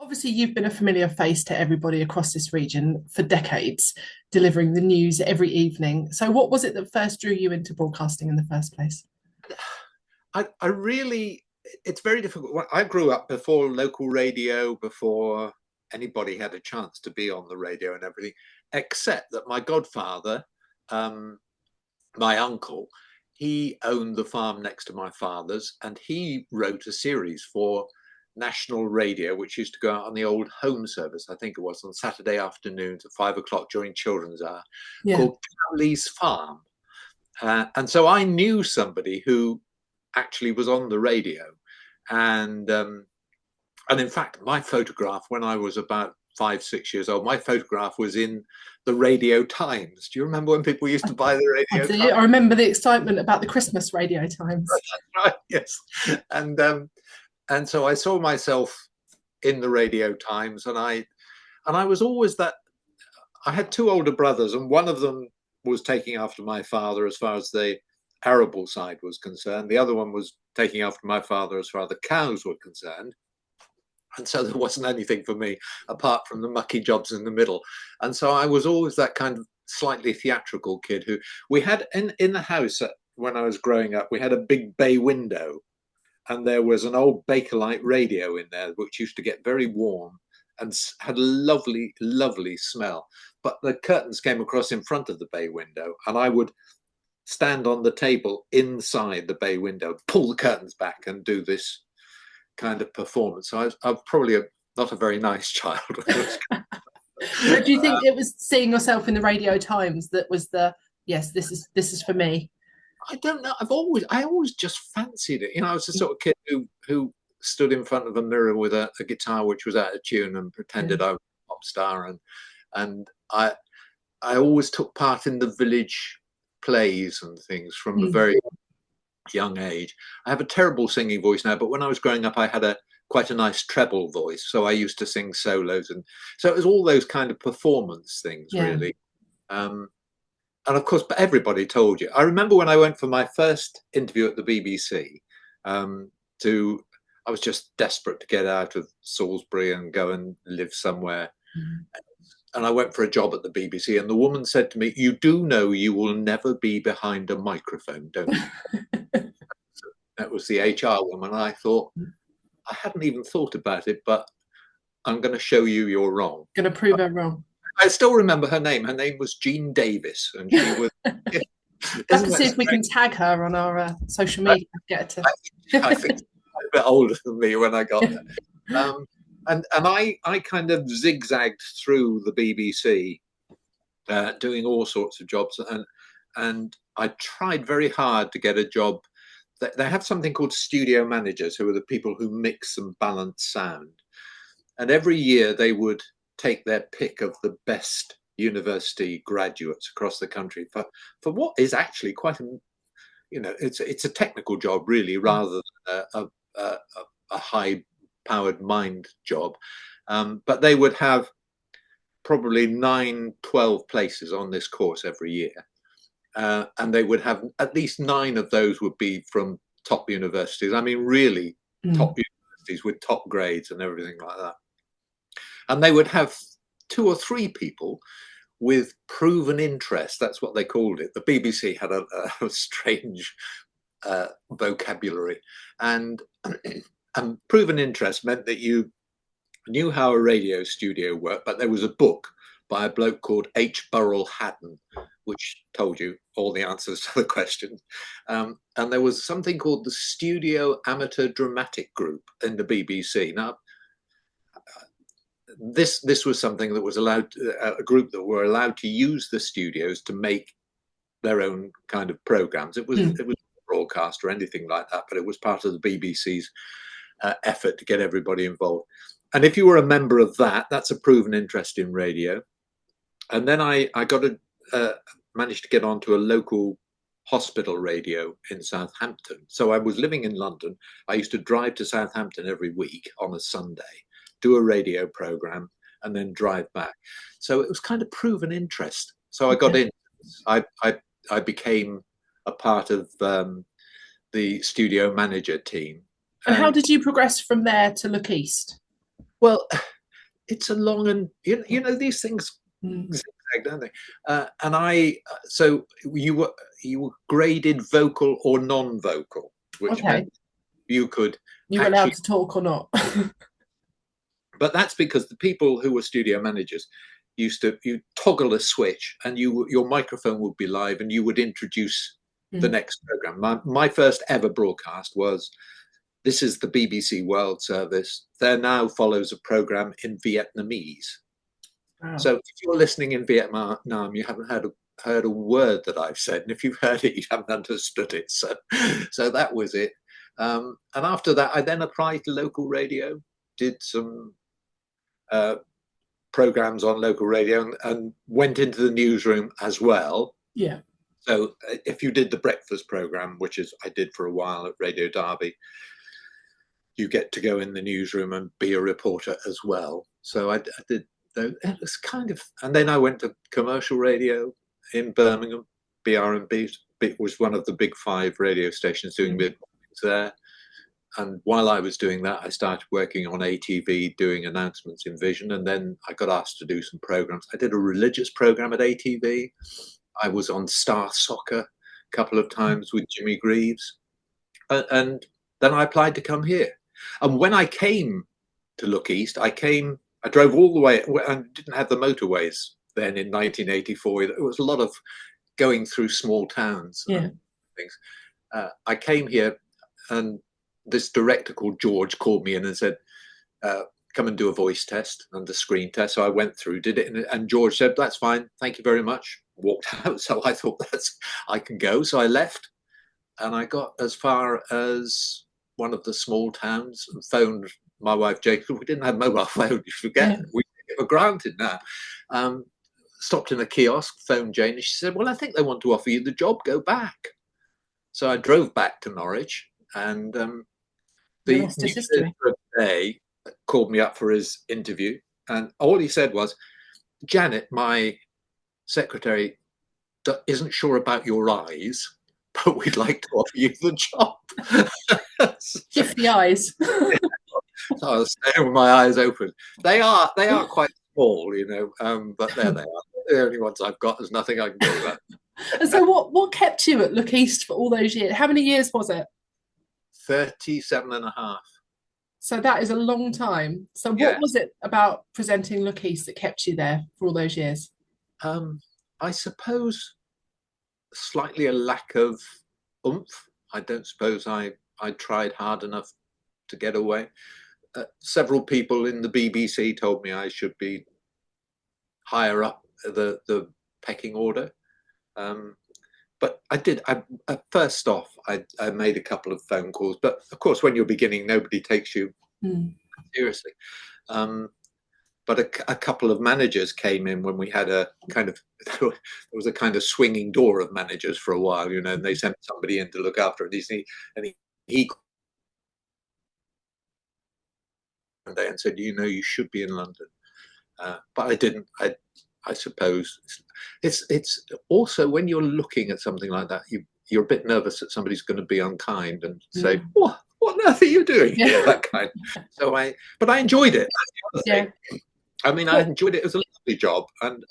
Obviously, you've been a familiar face to everybody across this region for decades, delivering the news every evening. So, what was it that first drew you into broadcasting in the first place? I really, it's very difficult. I grew up before local radio, before anybody had a chance to be on the radio and everything, except that my godfather, um, my uncle, he owned the farm next to my father's, and he wrote a series for national radio, which used to go out on the old home service, I think it was, on Saturday afternoons at 5 o'clock during children's hour, Yeah. called Cowley's Farm. And so I knew somebody who actually was on the radio, and and in fact, my photograph when I was about 5, 6 years old, my photograph was in the Radio Times. Do you remember when people used I, to buy the I Radio do. Times? I remember the excitement about the Christmas radio times. Right, yes, and um, and so I saw myself in the Radio Times, and I was always that. I had two older brothers, and one of them was taking after my father as far as the arable side was concerned. The other one was taking after my father as far as the cows were concerned. And so there wasn't anything for me apart from the mucky jobs in the middle. And so I was always that kind of slightly theatrical kid who we had in the house when I was growing up, we had a big bay window, and there was an old Bakelite radio in there, which used to get very warm and had a lovely, lovely smell. But the curtains came across in front of the bay window, and I would stand on the table inside the bay window, pull the curtains back, and do this kind of performance. So I was probably not a very nice child. So, do you think it was seeing yourself in the Radio Times that was the yes, this is for me? I don't know. I always just fancied it. I was the sort of kid who stood in front of a mirror with a guitar which was out of tune and Yeah. pretended I was a pop star, and I always took part in the village plays and things from a Mm. very young age. I have a terrible singing voice now, but when I was growing up, I had a quite a nice treble voice, so I used to sing solos, and so it was all those kind of performance things, Yeah. really. Um, and of course, but everybody told you. I remember when I went for my first interview at the BBC. Um, to I was just desperate to get out of Salisbury and go and live somewhere. Mm. And I went for a job at the BBC, and the woman said to me, "You do know you will never be behind a microphone, don't you?" That was the HR woman. I thought, I hadn't even thought about it, but I'm going to show you you're wrong. Gonna prove her wrong. I still remember her name. Her name was Jean Davis, and she was. Have to Isn't see that if we strange? can tag her on our social media. Get her I to. think she was a bit older than me when I got there. And I kind of zigzagged through the BBC, doing all sorts of jobs, and I tried very hard to get a job. They have something called studio managers, who are the people who mix and balance sound. And every year they would take their pick of the best university graduates across the country for what is actually quite a it's a technical job really, rather than a high powered mind job. But they would have probably 9, 12 places on this course every year. And they would have at least 9 of those would be from top universities. I mean, really top Mm. universities with top grades and everything like that. And they would have 2 or 3 people with proven interest. That's what they called it. The BBC had a strange vocabulary, and and proven interest meant that you knew how a radio studio worked, but there was a book by a bloke called H. Burrell Haddon, which told you all the answers to the questions. And there was something called the Studio Amateur Dramatic Group in the BBC. Now, this was something that was allowed, a group that were allowed to use the studios to make their own kind of programs. Mm. It was broadcast or anything like that, but it was part of the BBC's effort to get everybody involved. And if you were a member of that, that's a proven interest in radio. And then I got a managed to get onto a local hospital radio in Southampton. So I was living in London. I used to drive to Southampton every week on a Sunday, do a radio program, and then drive back. So it was kind of proven interest. So I got Okay. in. I became a part of the studio manager team. And how And did you progress from there to Look East? Well, it's a long and you know these things Mm. zigzag, don't they? And so you were graded vocal or non-vocal, which meant Okay. you could You were allowed actually. to talk or not? But that's because the people who were studio managers used to you toggle a switch and your microphone would be live and you would introduce the Mm. next program. My first ever broadcast was this is the BBC World Service. There now follows a program in Vietnamese. Wow. So if you're listening in Vietnam, you haven't heard a word that I've said, and if you've heard it, you haven't understood it. So that was it. And after that, I then applied to local radio, did some uh, programs on local radio, and went into the newsroom as well. Yeah. So if you did the breakfast program, which is I did for a while at Radio Derby, you get to go in the newsroom and be a reporter as well. So I did. It was kind of, and then I went to commercial radio in Birmingham. BRMB was one of the big five radio stations doing Mm. mid there. And while I was doing that, I started working on ATV, doing announcements in Vision, and then I got asked to do some programs. I did a religious program at ATV. I was on Star Soccer a couple of times with Jimmy Greaves, and then I applied to come here. And when I came to Look East, I drove all the way and didn't have the motorways then in 1984. It was a lot of going through small towns Yeah. and things. I came here, and this director called George called me in and said, come and do a voice test and a screen test. So I went through, did it, and George said, that's fine, thank you very much. Walked out. So I thought I can go. So I left, and I got as far as one of the small towns and phoned my wife Jane. We didn't have mobile phone, you forget. Yeah. We take it for granted now. Stopped in a kiosk, phoned Jane, and she said, well, I think they want to offer you the job, go back. So I drove back to Norwich, and The the rest is news history. editor of the day called me up for his interview, and all he said was, Janet, my secretary, isn't sure about your eyes, but we'd like to offer you the job. So, Gift the eyes. so I was staying with my eyes open. They are quite small, but there they are. They're the only ones I've got. There's nothing I can do about. And so what kept you at Look East for all those years? How many years was it? 37 and a half. So that is a long time. So what Yeah. was it about presenting Look East that kept you there for all those years? I suppose slightly a lack of oomph. I don't suppose I tried hard enough to get away. Several people in the BBC told me I should be higher up the pecking order. But I did. First off, I made a couple of phone calls, but of course, when you're beginning, nobody takes you Mm. seriously. But a couple of managers came in when we had a kind of there was a kind of swinging door of managers for a while, and they sent somebody in to look after it. And he one day and said, you should be in London, but I didn't. I suppose it's also when you're looking at something like that, you're a bit nervous that somebody's going to be unkind and say, Mm. what on earth are you doing Yeah. here? That kind. But I enjoyed it. That's the other Yeah. thing. I mean, I Well, enjoyed it. It was a lovely job, and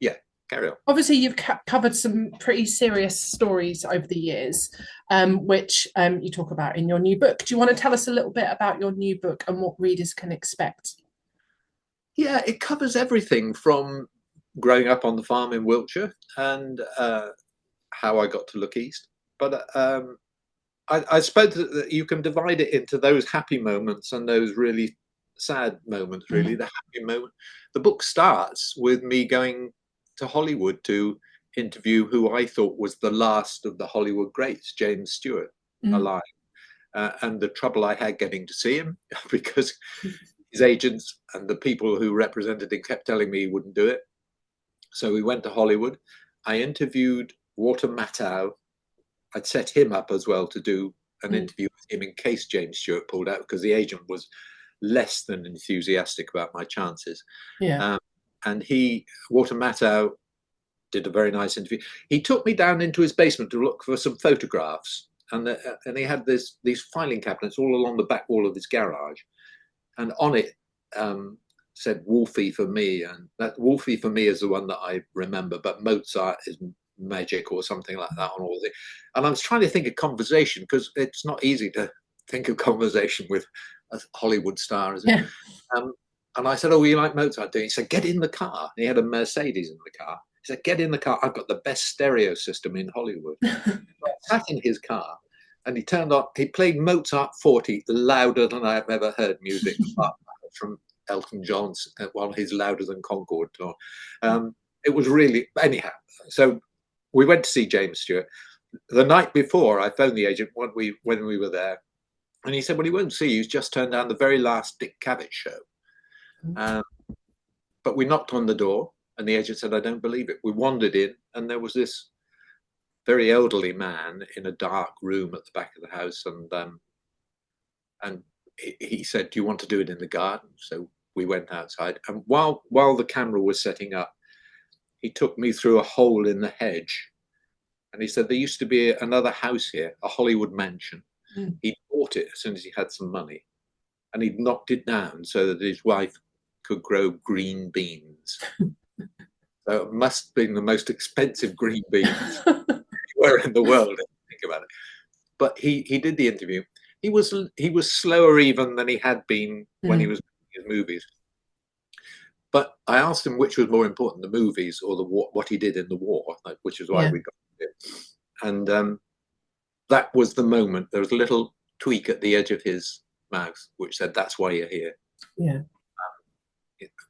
yeah, carry on. obviously you've covered some pretty serious stories over the years, which you talk about in your new book. Do you want to tell us a little bit about your new book and what readers can expect? Yeah, it covers everything from growing up on the farm in Wiltshire and how I got to Look East. But I suppose that you can divide it into those happy moments and those really sad moments, really. Mm. The happy moment. The book starts with me going to Hollywood to interview who I thought was the last of the Hollywood greats, James Stewart, Mm. alive. And the trouble I had getting to see him because his agents and the people who represented him kept telling me he wouldn't do it. So we went to Hollywood. I interviewed Walter Matthau. I'd set him up as well to do an Mm. interview with him in case James Stewart pulled out because the agent was less than enthusiastic about my chances. Yeah. Um, and Walter Matthau, did a very nice interview. He took me down into his basement to look for some photographs, and he had these filing cabinets all along the back wall of his garage, and on it said Wolfie for me, and that Wolfie for me is the one that I remember, but Mozart is magic or something like that on all the. And I was trying to think of conversation, because it's not easy to think of conversation with a Hollywood star, is it? Yeah. And I said, "Oh, you like Mozart?" He said, "Get in the car." And he had a Mercedes in the car. He said, "Get in the car. I've got the best stereo system in Hollywood." So I sat in his car, and he played Mozart 40 louder than I've ever heard music, apart from Elton John's one, his Louder Than Concorde tour. It was really, anyhow. So we went to see James Stewart. The night before, I phoned the agent when we were there, and he said, "Well, he won't see you. He's just turned down the very last Dick Cavett show." But we knocked on the door, and the agent said, "I don't believe it." We wandered in, and there was this very elderly man in a dark room at the back of the house, and he said, "Do you want to do it in the garden?" So we went outside, and while the camera was setting up, he took me through a hole in the hedge, and he said there used to be another house here, a Hollywood mansion. He bought it as soon as he had some money, and he'd knocked it down so that his wife could grow green beans. So it must have been the most expensive green beans anywhere in the world, if you think about it. But he did the interview. He was slower even than he had been when he was making his movies. But I asked him which was more important, the movies or the war, what he did in the war, which is why we got it. And that was the moment. There was a little tweak at the edge of his mouth which said, "That's why you're here." Yeah.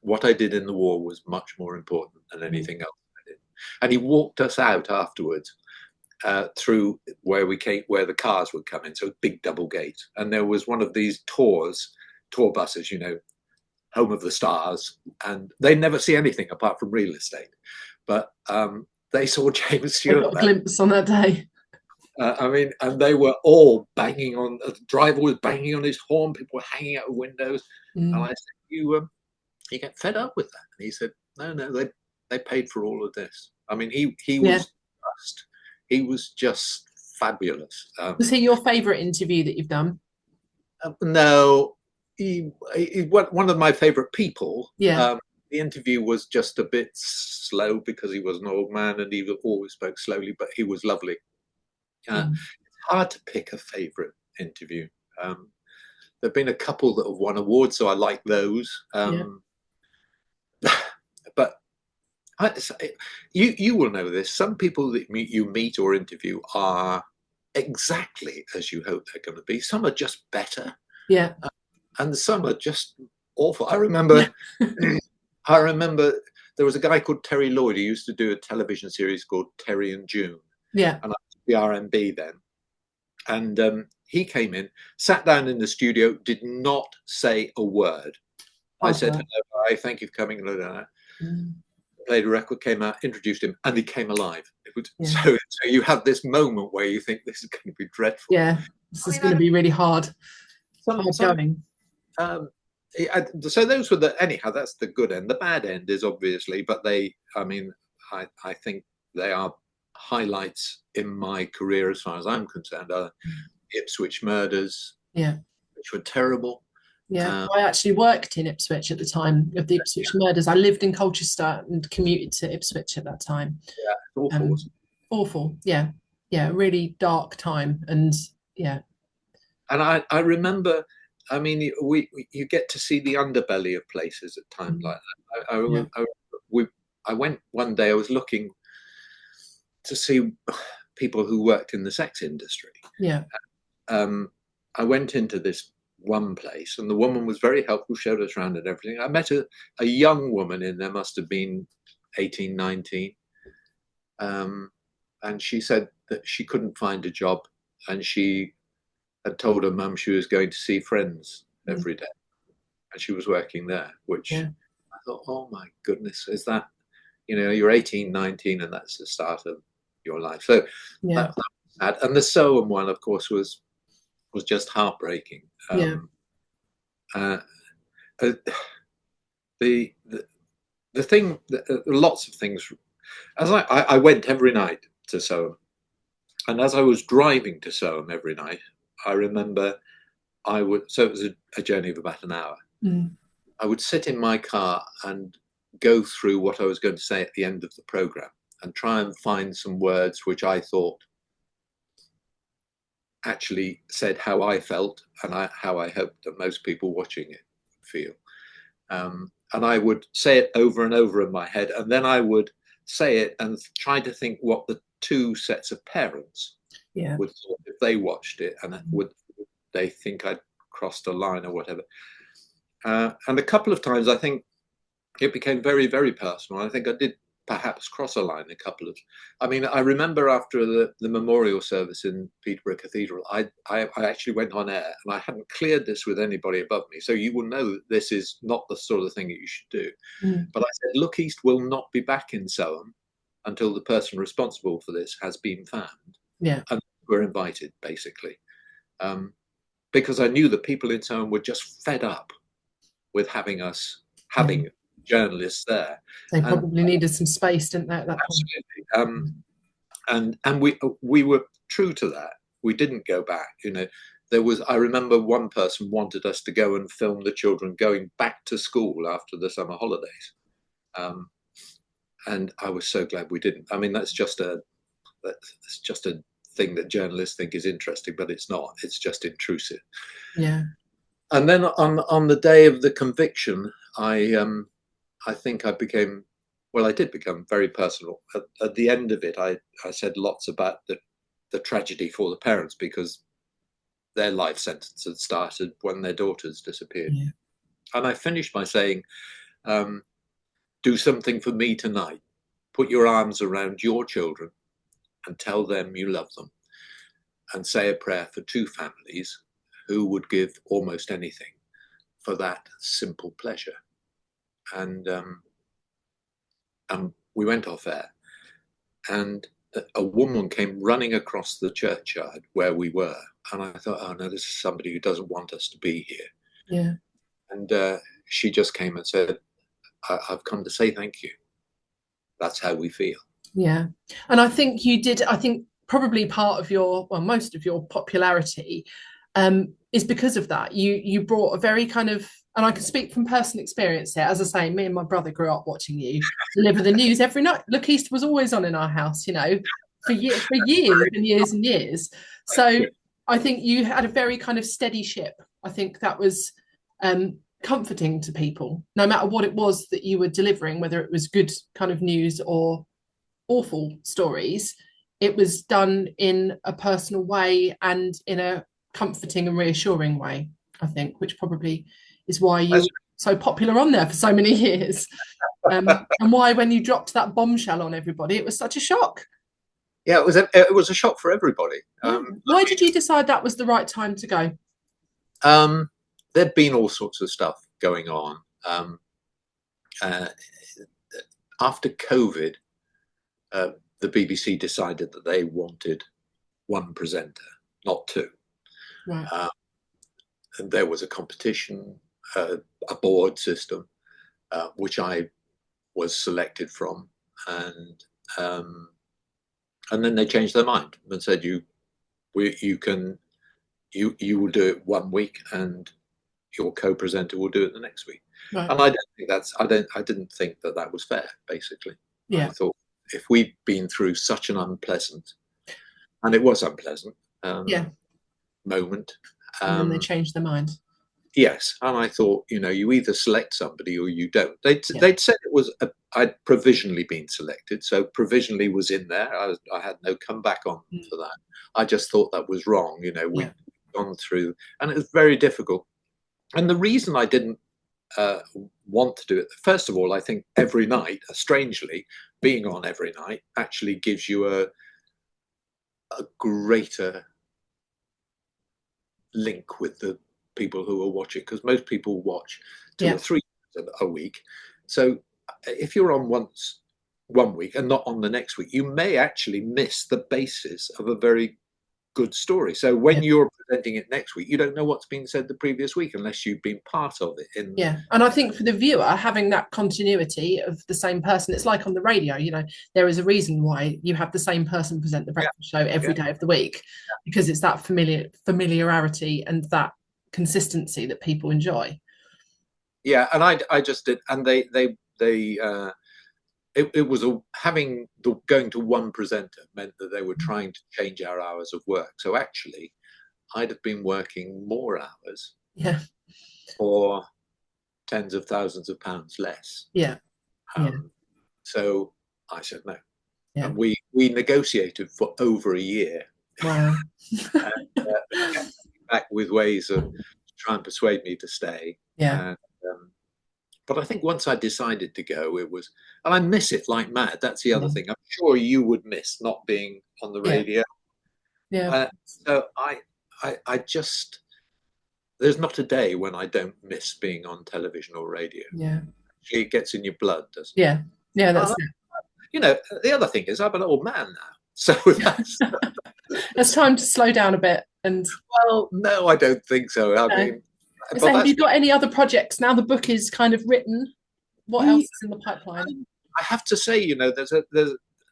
What I did in the war was much more important than anything else I did. And he walked us out afterwards through where the cars would come in, so big double gate. And there was one of these tour buses, home of the stars, and they never see anything apart from real estate. But they saw James Stewart. They got a glimpse on that day. And they were all banging on. The driver was banging on his horn. People were hanging out of windows. And I said, "You get fed up with that?" And he said, "No, they paid for all of this." I mean, he was just fabulous. Was he your favourite interview that you've done? No, he one of my favourite people. Yeah. The interview was just a bit slow because he was an old man and he always spoke slowly, but he was lovely. It's hard to pick a favourite interview. There have been a couple that have won awards, so I like those. But you will know this. Some people that you meet or interview are exactly as you hope they're going to be. Some are just better. Yeah. And some are just awful. I remember there was a guy called Terry Lloyd who used to do a television series called Terry and June. Yeah. And I was the RMB then. And he came in, sat down in the studio, did not say a word. I said, "Hello, hi, thank you for coming." Played a record, came out, introduced him, and he came alive. So you have this moment where you think this is going to be dreadful. Yeah, this is going to be really hard. Going. So those were anyhow, that's the good end. The bad end is obviously, but I think they are highlights in my career as far as I'm concerned. Ipswich murders, which were terrible. Yeah, I actually worked in Ipswich at the time of the Ipswich murders. I lived in Colchester and commuted to Ipswich at that time. Yeah, awful. Awful. Yeah, really dark time, and yeah. And I remember, you get to see the underbelly of places at times like that. I went one day. I was looking to see people who worked in the sex industry. Yeah. I went into this one place, and the woman was very helpful, showed us around and everything. I met a young woman in there, must have been 18, 19. And she said that she couldn't find a job, and she had told her mum she was going to see friends every day, and she was working there, which I thought, oh my goodness, is that, you're 18, 19, and that's the start of your life. So that was sad. And the Soham one, of course, was just heartbreaking. The thing, lots of things. As I went every night to Soham, and as I was driving to Soham every night, I remember so it was a journey of about an hour. I would sit in my car and go through what I was going to say at the end of the program and try and find some words which I thought actually said how I felt and how I hoped that most people watching it feel. And I would say it over and over in my head, and then I would say it and try to think what the two sets of parents would thought if they watched it, and would they think I'd crossed a line or whatever. And a couple of times I think it became very, very personal. I think I did perhaps cross a line a couple of. I mean, I remember after the memorial service in Peterborough Cathedral, I actually went on air, and I hadn't cleared this with anybody above me, so you will know that this is not the sort of thing that you should do. But I said, Look East will not be back in Soham until the person responsible for this has been found. Yeah. And we're invited, basically, because I knew that people in Soham were just fed up with having us having journalists there. They probably needed some space, didn't they, at that point? And we were true to that. We didn't go back. You know, there was. I remember one person wanted us to go and film the children going back to school after the summer holidays, and I was so glad we didn't. I mean, that's just a thing that journalists think is interesting, but it's not. It's just intrusive. Yeah. And then on the day of the conviction, I think I became, well, I did become very personal. At the end of it, I said lots about the tragedy for the parents, because their life sentence had started when their daughters disappeared. Yeah. And I finished by saying, do something for me tonight. Put your arms around your children and tell them you love them. And say a prayer for two families who would give almost anything for that simple pleasure. And we went off air, and a woman came running across the churchyard where we were, and I thought, oh no, this is somebody who doesn't want us to be here. Yeah. And she just came and said, I've come to say thank you. That's how we feel. Yeah. And I think you did, I think probably part of your, well, most of your popularity is because of that. You brought a very kind of, and I can speak from personal experience here. As I say, me and my brother grew up watching you deliver the news every night. Look East was always on in our house, you know, for years and years and years. So I think you had a very kind of steady ship. I think that was comforting to people, no matter what it was that you were delivering, whether it was good kind of news or awful stories. It was done in a personal way and in a comforting and reassuring way, I think, which probably is why you were so popular on there for so many years. And why, when you dropped that bombshell on everybody, it was such a shock. Yeah, it was a shock for everybody. Why did you decide that was the right time to go? There'd been all sorts of stuff going on. After COVID, the BBC decided that they wanted one presenter, not two. Right. And there was a competition, a board system, which I was selected from, and then they changed their mind and said, you will do it one week, and your co-presenter will do it the next week. Right. And I didn't think that was fair, basically. Yeah. I thought, if we'd been through such an unpleasant, and it was unpleasant, moment. And then they changed their mind. Yes, and I thought, you either select somebody or you don't. They'd said it was I'd provisionally been selected, so provisionally was in there. I had no comeback on for that. I just thought that was wrong. We'd gone through, and it was very difficult. And the reason I didn't want to do it, first of all, I think every night, strangely, being on every night actually gives you a greater link with the people who are watching, because most people watch 2 or 3 a week. So if you're on once one week and not on the next week, you may actually miss the basis of a very good story. So when you're presenting it next week, you don't know what's been said the previous week unless you've been part of it. And I think for the viewer, having that continuity of the same person, it's like on the radio, there is a reason why you have the same person present the breakfast show every day of the week, because it's that familiarity and that consistency that people enjoy. yeah, and I just did, and it was having the going to one presenter meant that they were trying to change our hours of work. So actually, I'd have been working more hours Yeah. for tens of thousands of pounds less. Yeah. Yeah. Um, so I said no, Yeah. and we negotiated for over a year, Wow. and they kept coming back with ways of trying to persuade me to stay. Yeah. And but I think once I decided to go, it was, and I miss it like mad. That's the other Yeah. thing. I'm sure you would miss not being on the Yeah. radio. Yeah. So I just, there's not a day when I don't miss being on television or radio. Yeah. It gets in your blood, doesn't it? Yeah. Yeah. That's Uh, you know, the other thing is I'm an old man now. So that's, it. It's time to slow down a bit. And well, no, I don't think so. I uh, mean, so but have that's, you got any other projects now the book is kind of written? What else yeah, is in the pipeline? I have to say, you know, there's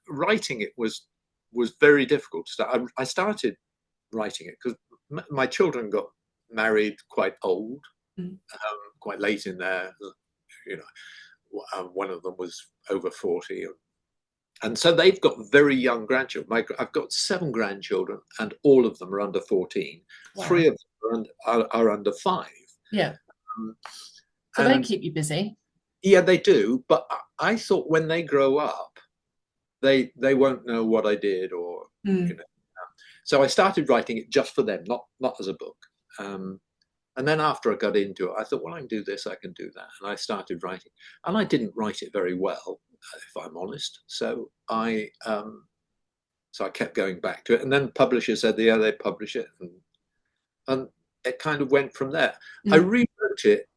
writing it was very difficult to start. I started writing it because my children got married quite old, Mm. quite late in their, you know, one of them was over 40. And so they've got very young grandchildren. I've got 7 grandchildren, and all of them are under 14. Wow. 3 of them are under 5. Yeah. Um, So they and keep you busy. yeah, they do. But I thought when they grow up, they won't know what I did, or you Mm. know. So I started writing it just for them, not as a book. Um, and then after I got into it, I thought, well, I can do this, I can do that, and I started writing. And I didn't write it very well, if I'm honest. So I kept going back to it, and then publishers said, yeah, they publish it, and it kind of went from there. I Mm. rewrote it,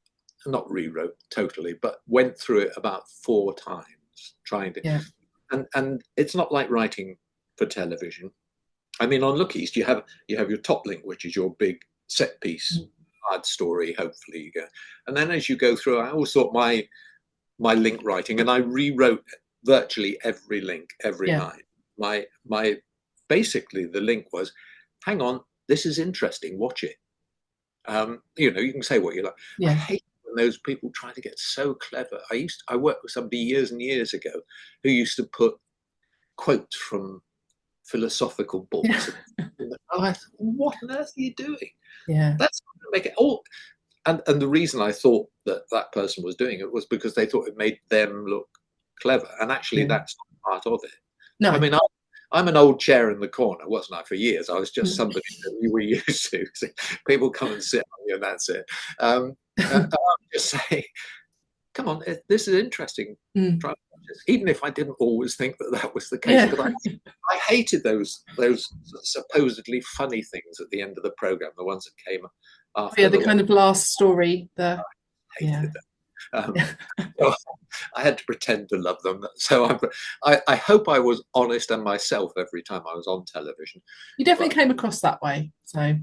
not rewrote totally, but went through it about 4 times, trying to, Yeah. and it's not like writing for television. I mean, on Look East, you have your top link, which is your big set piece, Mm. hard story. Hopefully, you go, and then as you go through, I always thought my link writing, and I rewrote virtually every link every Yeah. night. My basically the link was, hang on, this is interesting. Watch it. You know, you can say what you like. I Yeah. hate when those people try to get so clever. I worked with somebody years and years ago who used to put quotes from philosophical Yeah. books. And I thought, what on earth are you doing? Yeah. That's not going to make it all. And the reason I thought that that person was doing it was because they thought it made them look clever. And actually, Yeah. that's not part of it. I No. mean, I'm an old chair in the corner, wasn't I, for years? I was just Mm. somebody that we were used to. People come and sit on you, and that's it. I'm just saying, come on, this is interesting. Mm. Try to watch this. Even if I didn't always think that that was the case, Yeah. but I hated those supposedly funny things at the end of the program, the ones that came Yeah. after The the one kind of last story. I The yeah. hated them. So I had to pretend to love them. So I hope I was honest and myself every time I was on television. You definitely But came across that way. So yeah.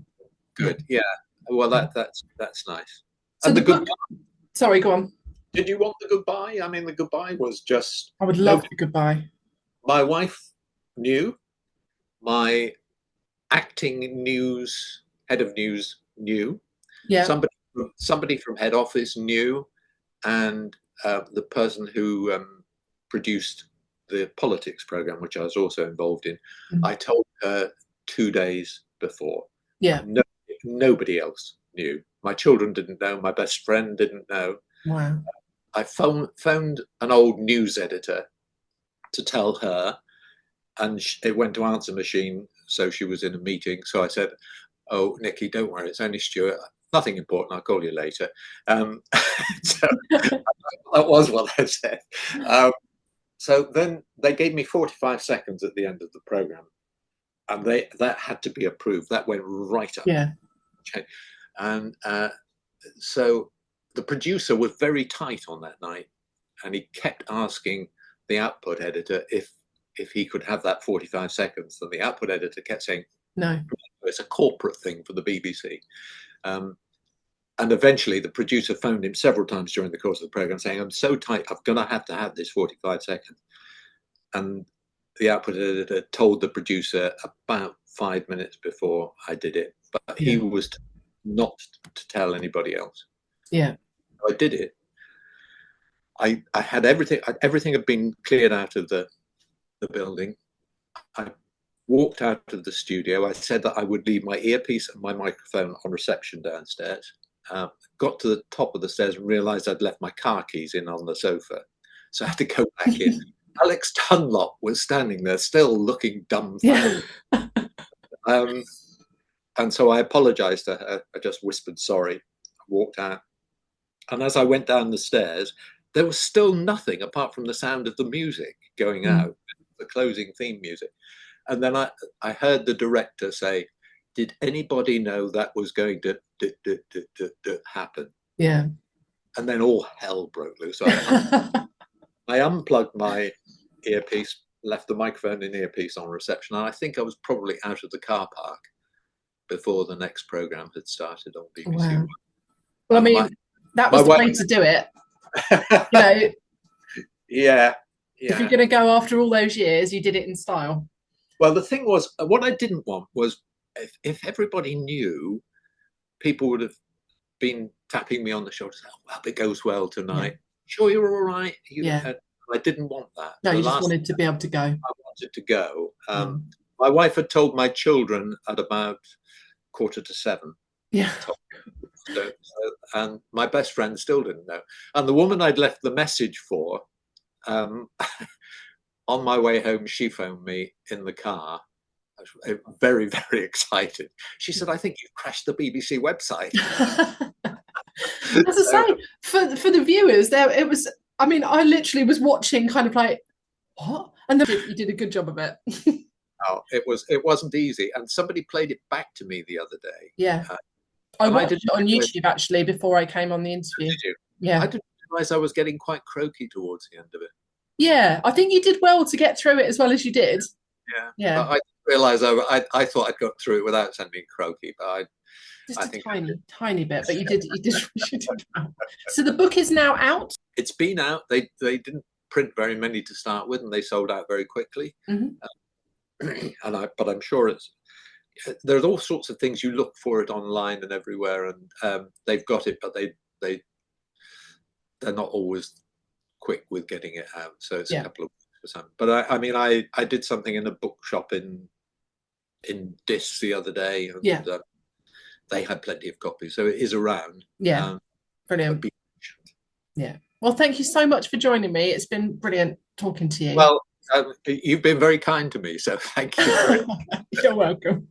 good, yeah. Well, Yeah. that's nice. So And the the book. goodbye. Sorry. Go on. Did you want the goodbye? I mean, the goodbye was just I would no. love the goodbye. My wife knew. My acting news head of news knew. Yeah. Somebody from head office knew, and the person who produced the politics program, which I was also involved in, Mm. I told her 2 days before. Yeah. No, nobody else knew. My children didn't know. My best friend didn't know. Wow. I phoned an old news editor to tell her, and it went to answer machine, so she was in a meeting. So I said, "Oh, Nikki, don't worry, it's only Stuart. Nothing important. I'll call you later." So that was what I said. So then they gave me 45 seconds at the end of the program, and that had to be approved. That went right up. Yeah. Okay. And so the producer was very tight on that night, and he kept asking the output editor if he could have that 45 seconds. And the output editor kept saying, No. it's a corporate thing for the BBC. And eventually the producer phoned him several times during the course of the program saying, I'm so tight, I'm going to have this 45 seconds. And the output editor told the producer about 5 minutes before I did it, but he Yeah. was not to tell anybody else. Yeah. I did it, I had everything. Everything had been cleared out of the building. I walked out of the studio. I said that I would leave my earpiece and my microphone on reception downstairs. Got to the top of the stairs and realised I'd left my car keys in on the sofa, so I had to go back in. Alex Dunlop was standing there, still looking dumbfounded. Yeah. And so I apologized to her. I just whispered sorry, walked out. And as I went down the stairs, there was still nothing apart from the sound of the music going out, the closing theme music. And then I heard the director say, "Did anybody know that was going to happen?" Yeah. And then all hell broke loose. I unplugged my earpiece, left the microphone and earpiece on reception, and I think I was probably out of the car park before the next program had started on BBC. Wow. Well, I mean, that was the way to do it. You know, yeah. if you're going to go after all those years, you did it in style. Well, the thing was, what I didn't want was if everybody knew, people would have been tapping me on the shoulder, saying, "Oh, hope it goes well tonight. Sure, you're all right." I didn't want that. No, you just wanted to be able to go. I wanted to go. My wife had told my children at about 6:45. Yeah. And my best friend still didn't know. And the woman I'd left the message for, on my way home, she phoned me in the car. I was very, very excited. She said, "I think you've crashed the BBC website." As I say, for the viewers, it was. I mean, I literally was watching, kind of like, what? And then you did a good job of it. Oh, it wasn't easy, and somebody played it back to me the other day. Yeah, I watched it on YouTube actually before I came on the interview. Did you? Yeah, I didn't realise I was getting quite croaky towards the end of it. Yeah, I think you did well to get through it as well as you did. Yeah. I didn't realise I thought I'd got through it without sounding croaky, but I think tiny bit, but you did well. So the book is now out. It's been out. They didn't print very many to start with, and they sold out very quickly. But I'm sure there's all sorts of things. You look for it online and everywhere, and they've got it, but they're not always quick with getting it out. So it's a couple of weeks or something. But I did something in a bookshop in Dis the other day, and they had plenty of copies, so it is around. Brilliant. Yeah. Well, thank you so much for joining me. It's been brilliant talking to you. Well, you've been very kind to me, so thank you. You're welcome.